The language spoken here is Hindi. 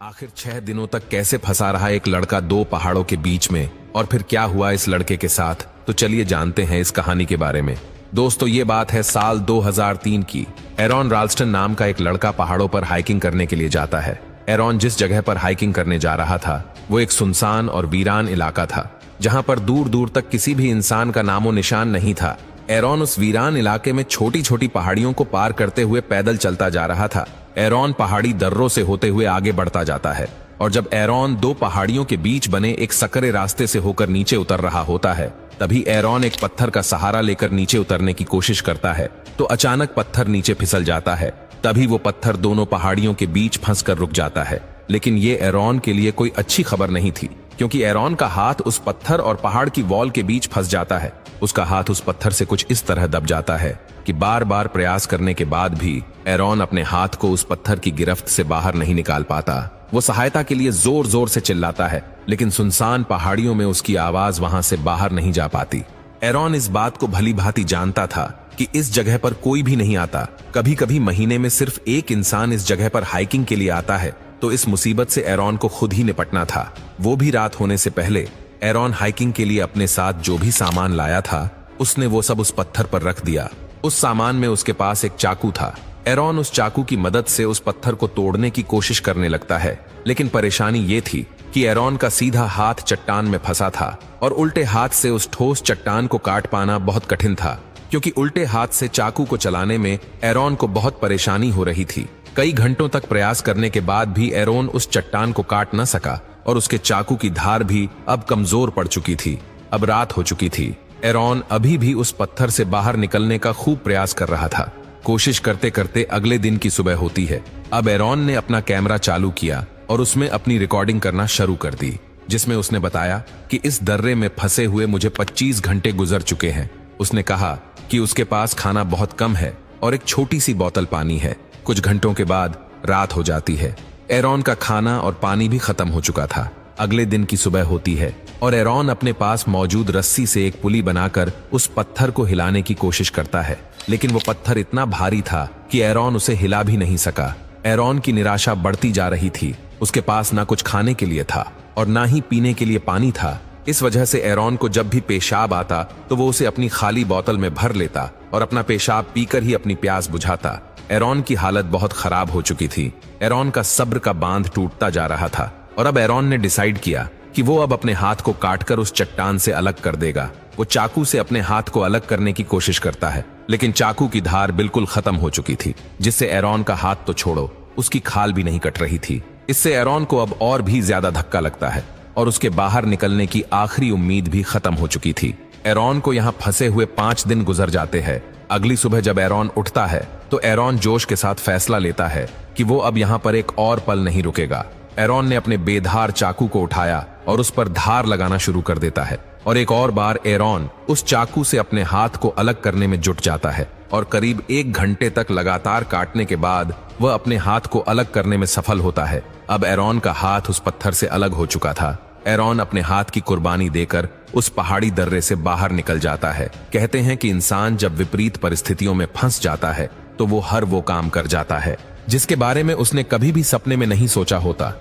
आखिर 6 दिनों तक कैसे फंसा रहा एक लड़का दो पहाड़ों के बीच में, और फिर क्या हुआ इस लड़के के साथ, तो चलिए जानते हैं इस कहानी के बारे में। दोस्तों, ये बात है साल 2003 की। एरॉन राल्स्टन नाम का एक लड़का पहाड़ों पर हाइकिंग करने के लिए जाता है। एरॉन जिस जगह पर हाइकिंग करने जा रहा था वो एक सुनसान और वीरान इलाका था, जहां पर दूर दूर तक किसी भी इंसान का नामो निशान नहीं था। एरॉन उस वीरान इलाके में छोटी छोटी पहाड़ियों को पार करते हुए पैदल चलता जा रहा था। एरॉन पहाड़ी दर्रों से होते हुए आगे बढ़ता जाता है, और जब एरॉन दो पहाड़ियों के बीच बने एक सकरे रास्ते से होकर नीचे उतर रहा होता है, तभी एरॉन एक पत्थर का सहारा लेकर नीचे उतरने की कोशिश करता है, तो अचानक पत्थर नीचे फिसल जाता है। तभी वो पत्थर दोनों पहाड़ियों के बीच फंसकर रुक जाता है। लेकिन ये एरॉन के लिए कोई अच्छी खबर नहीं थी, क्योंकि एरॉन का हाथ उस पत्थर और पहाड़ की वॉल के बीच फंस जाता है। उसका हाथ उस पत्थर से कुछ इस तरह दब जाता है कि बार बार प्रयास करने के बाद भी एरॉन अपने हाथ को उस पत्थर की गिरफ्त से बाहर नहीं निकाल पाता। वो सहायता के लिए जोर जोर से चिल्लाता है, लेकिन सुनसान पहाड़ियों में उसकी आवाज वहां से बाहर नहीं जा पाती। एरॉन इस बात को भली भांति जानता था कि इस जगह पर कोई भी नहीं आता। कभी कभी महीने में सिर्फ एक इंसान इस जगह पर हाइकिंग के लिए आता है, तो इस मुसीबत से एरॉन को खुद ही निपटना था। वो भी रात होने से पहले एरॉन हाइकिंग के लिए अपने साथ जो भी सामान लाया था उसने वो सब उस पत्थर पर रख दिया। उस सामान में उसके पास एक चाकू था। एरॉन उस चाकू की मदद से उस पत्थर को तोड़ने की कोशिश करने लगता है, लेकिन परेशानी ये थी कि एरॉन का सीधा हाथ चट्टान में फंसा था, और उल्टे हाथ से उस ठोस चट्टान को काट पाना बहुत कठिन था, क्योंकि उल्टे हाथ से चाकू को चलाने में एरॉन को बहुत परेशानी हो रही थी। कई घंटों तक प्रयास करने के बाद भी एरॉन उस चट्टान को काट न सका, और उसके चाकू की धार भी अब कमजोर पड़ चुकी थी। अब रात हो चुकी थी। एरॉन अभी भी उस पत्थर से बाहर निकलने का खूब प्रयास कर रहा था। कोशिश करते करते अगले दिन की सुबह होती है। अब एरॉन ने अपना कैमरा चालू किया और उसमें अपनी रिकॉर्डिंग करना शुरू कर दी, जिसमें उसने बताया कि इस दर्रे में फंसे हुए मुझे 25 घंटे गुजर चुके हैं। उसने कहा कि उसके पास खाना बहुत कम है और एक छोटी सी बोतल पानी है। कुछ घंटों के बाद रात हो जाती है। एरॉन का खाना और पानी भी खत्म हो चुका था। अगले दिन की सुबह होती है और एरॉन अपने पास मौजूद रस्सी से एक पुली बनाकर उस पत्थर को हिलाने की कोशिश करता है, लेकिन वो पत्थर इतना भारी था कि एरॉन उसे हिला भी नहीं सका। एरॉन की निराशा बढ़ती जा रही थी। उसके पास ना कुछ खाने के लिए था और ना ही पीने के लिए पानी था। इस वजह से एरॉन को जब भी पेशाब आता तो वो उसे अपनी खाली बोतल में भर लेता और अपना पेशाब पीकर ही अपनी प्यास बुझाता। एरॉन की हालत बहुत खराब हो चुकी थी। एरॉन का सब्र का बांध टूटता जा रहा था, और अब एरॉन ने डिसाइड किया कि वो अब अपने हाथ को काटकर उस चट्टान से अलग कर देगा। वो चाकू से अपने हाथ को अलग करने की कोशिश करता है, लेकिन चाकू की धार बिल्कुल खत्म हो चुकी थी, जिससे एरॉन का हाथ तो छोड़ो, उसकी खाल भी नहीं कट रही थी। इससे एरॉन को अब और भी ज्यादा धक्का लगता है और उसके बाहर निकलने की आखिरी उम्मीद भी खत्म हो चुकी थी। एरॉन को यहाँ फंसे हुए 5 दिन गुजर जाते हैं। अगली सुबह जब एरॉन उठता है तो एरॉन जोश के साथ फैसला लेता है कि वो अब यहाँ पर एक और पल नहीं रुकेगा। एरॉन ने अपने बेधार चाकू को उठाया और उस पर धार लगाना शुरू कर देता है, और एक और बार एरॉन उस चाकू से अपने हाथ को अलग करने में जुट जाता है, और करीब 1 घंटे तक लगातार काटने के बाद वह अपने हाथ को अलग करने में सफल होता है। अब एरॉन का हाथ उस पत्थर से अलग हो चुका था। एरॉन अपने हाथ की कुर्बानी देकर उस पहाड़ी दर्रे से बाहर निकल जाता है। कहते हैं कि इंसान जब विपरीत परिस्थितियों में फंस जाता है तो वो हर वो काम कर जाता है जिसके बारे में उसने कभी भी सपने में नहीं सोचा होता।